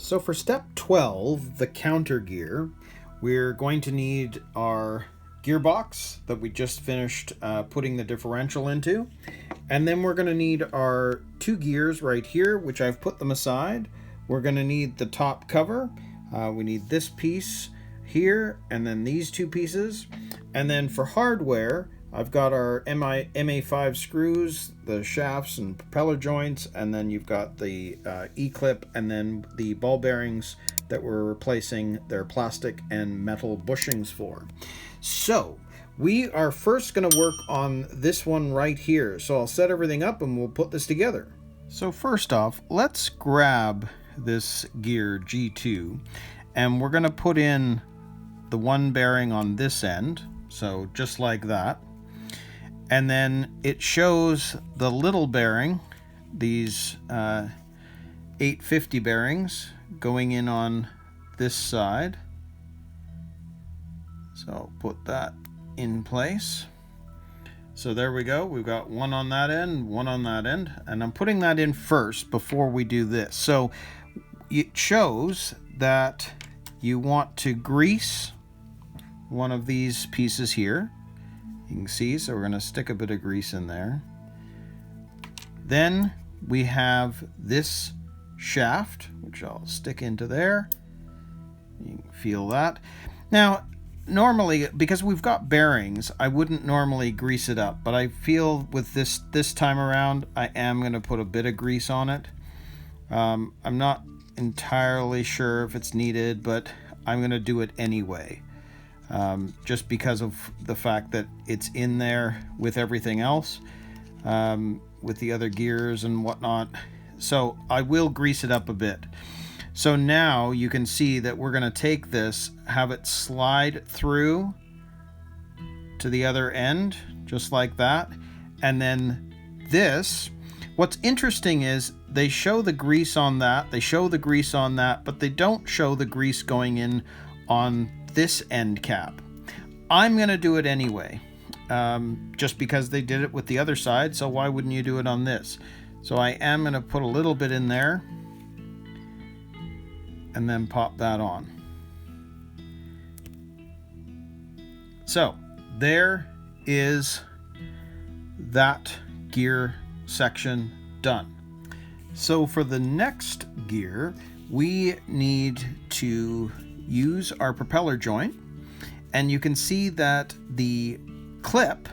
So for step 12, the counter gear, we're going to need our gearbox that we just finished putting the differential into. And then we're going to need our two gears right here, which I've put them aside. We're going to need the top cover. We need this piece here, and then these two pieces. And then for hardware, I've got our MA5 screws, the shafts and propeller joints, and then you've got the E-clip, and then the ball bearings that we're replacing their plastic and metal bushings for. So we are first going to work on this one right here. So I'll set everything up and we'll put this together. So first off, let's grab this gear G2, and we're going to put in the one bearing on this end. So just like that. And then it shows the little bearing, these 850 bearings going in on this side. So I'll put that in place. So there we go. We've got one on that end, one on that end, and I'm putting that in first before we do this. So it shows that you want to grease one of these pieces here. You can see, so we're going to stick a bit of grease in there. Then we have this shaft, which I'll stick into there. You can feel that. Now, normally, because we've got bearings, I wouldn't normally grease it up, but I feel with this time around, I am going to put a bit of grease on it. I'm not entirely sure if it's needed, but I'm going to do it anyway. Just because of the fact that it's in there with everything else, with the other gears and whatnot. So I will grease it up a bit. So now you can see that we're going to take this, have it slide through to the other end, just like that. And then this, what's interesting is they show the grease on that, they show the grease on that, but they don't show the grease going in on this end cap. I'm going to do it anyway, just because they did it with the other side, so why wouldn't you do it on this? So I am going to put a little bit in there and then pop that on. So there is that gear section done. So for the next gear, we need to use our propeller joint, and you can see that the clip,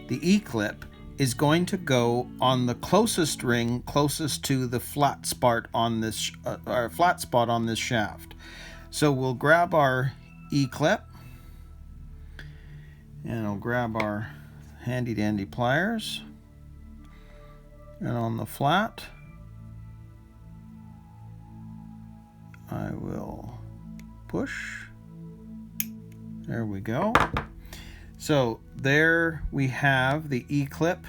the E-clip, is going to go on the closest ring closest to the flat spot on this shaft. So we'll grab our E-clip, and I'll grab our handy dandy pliers, and on the flat I will push. There we go. So there we have the E-clip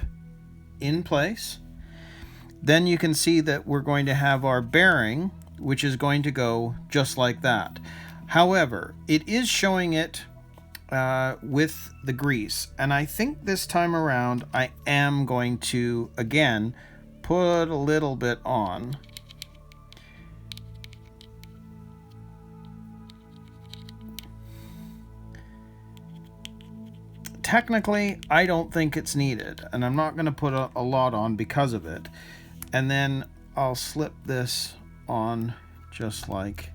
in place. Then you can see that we're going to have our bearing, which is going to go just like that. However, it is showing it with the grease, and I think this time around I am going to again put a little bit on. Technically, I don't think it's needed, and I'm not going to put a lot on because of it. And then I'll slip this on just like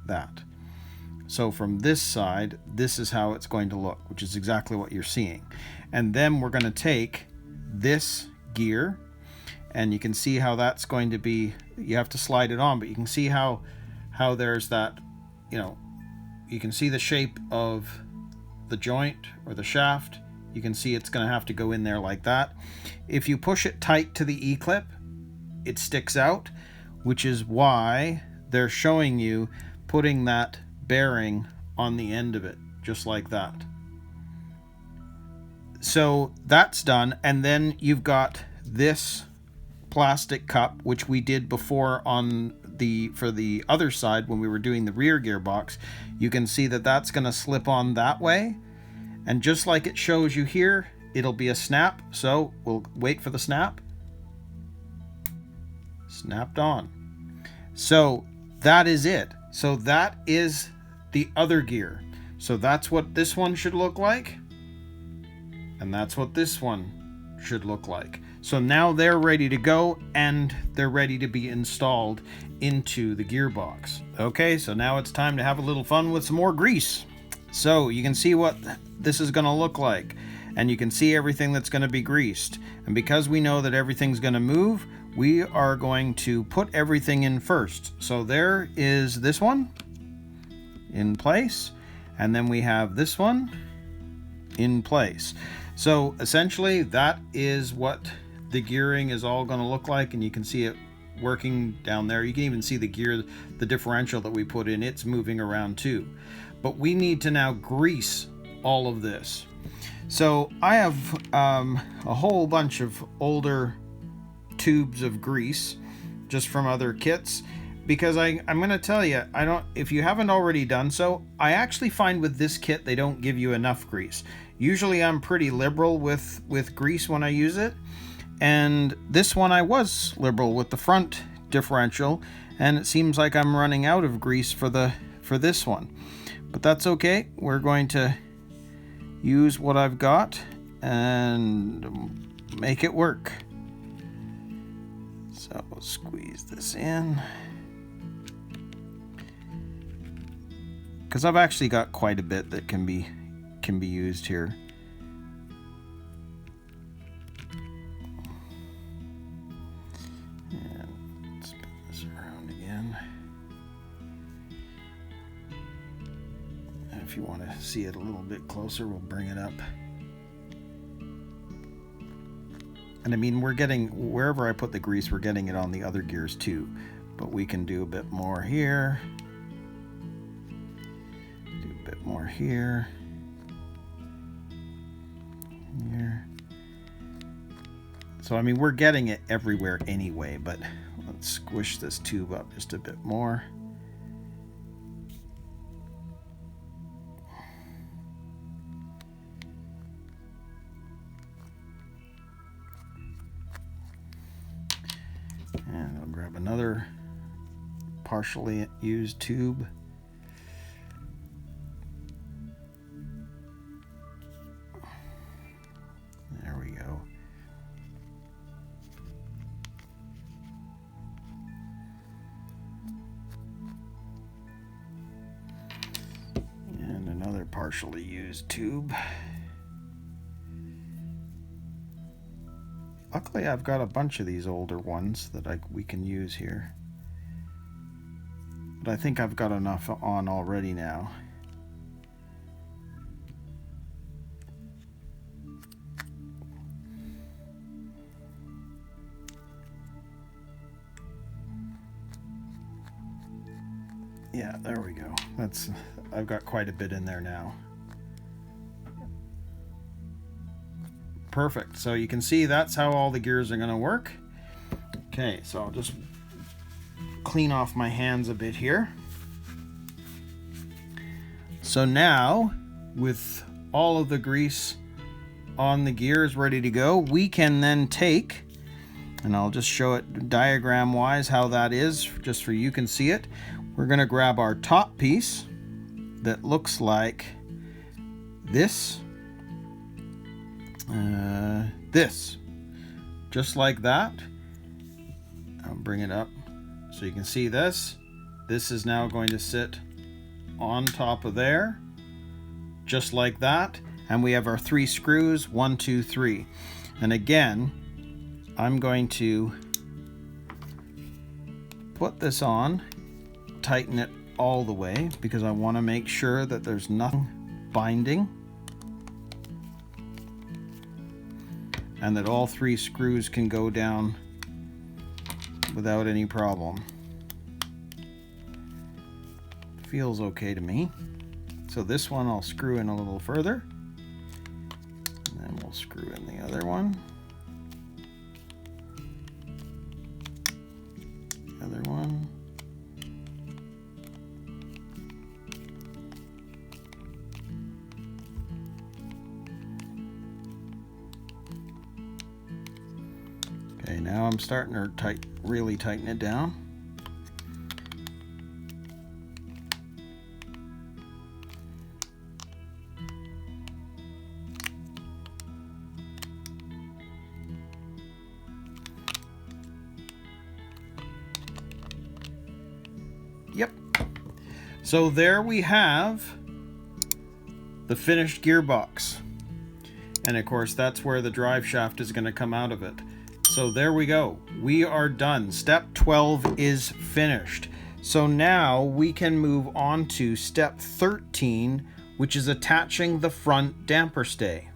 that. So from this side, this is how it's going to look, which is exactly what you're seeing. And then we're going to take this gear, and you can see how that's going to be, you have to slide it on, but you can see how there's that, you know, you can see the shape of the joint or the shaft. You can see it's going to have to go in there like that. If you push it tight to the E-clip, it sticks out, which is why they're showing you putting that bearing on the end of it, just like that. So that's done, and then you've got this plastic cup, which we did before on for the other side when we were doing the rear gearbox. You can see that that's going to slip on that way, and just like it shows you here, it'll be a snap. So we'll wait for the snap. Snapped on. So that is it. So that is the other gear. So that's what this one should look like. And that's what this one should look like. So now they're ready to go and they're ready to be installed into the gearbox. Okay, so now it's time to have a little fun with some more grease. So you can see what this is going to look like, and you can see everything that's going to be greased. And because we know that everything's going to move, we are going to put everything in first. So there is this one in place, and then we have this one in place. So essentially that is what the gearing is all going to look like, and you can see it working down there. You can even see the gear, the differential that we put in, it's moving around too. But we need to now grease all of this. So I have a whole bunch of older tubes of grease just from other kits, because I'm going to tell you, if you haven't already done so, I actually find with this kit they don't give you enough grease. Usually I'm pretty liberal with grease when I use it, and this one I was liberal with the front differential, and it seems like I'm running out of grease for this one. But that's okay. We're going to use what I've got and make it work. So we'll squeeze this in, because I've actually got quite a bit that can be used here. And spin this around again. And if you want to see it a little bit closer, we'll bring it up. And I mean, we're getting, wherever I put the grease, we're getting it on the other gears too. But we can do a bit more here. Do a bit more here. Here. So I mean, we're getting it everywhere anyway, but let's squish this tube up just a bit more. And I'll grab another partially used tube. There we go. And another partially used tube. Luckily, I've got a bunch of these older ones that we can use here. But I think I've got enough on already now. Yeah, there we go. I've got quite a bit in there now. Perfect. So you can see that's how all the gears are going to work. Okay, so I'll just clean off my hands a bit here. So now, with all of the grease on the gears ready to go, we can then take, and I'll just show it diagram wise how that is, just so you can see it. We're going to grab our top piece that looks like this. This, just like that. I'll bring it up so you can see this. This is now going to sit on top of there, just like that. And we have our 3 screws, 1, 2, 3. And again, I'm going to put this on, tighten it all the way, because I want to make sure that there's nothing binding, and that all 3 screws can go down without any problem. Feels okay to me. So this one I'll screw in a little further, and then we'll screw in the other one. Other one. Okay, now I'm starting to really tighten it down. So there we have the finished gearbox. And of course, that's where the drive shaft is going to come out of it. So there we go. We are done. Step 12 is finished. So now we can move on to step 13, which is attaching the front damper stay.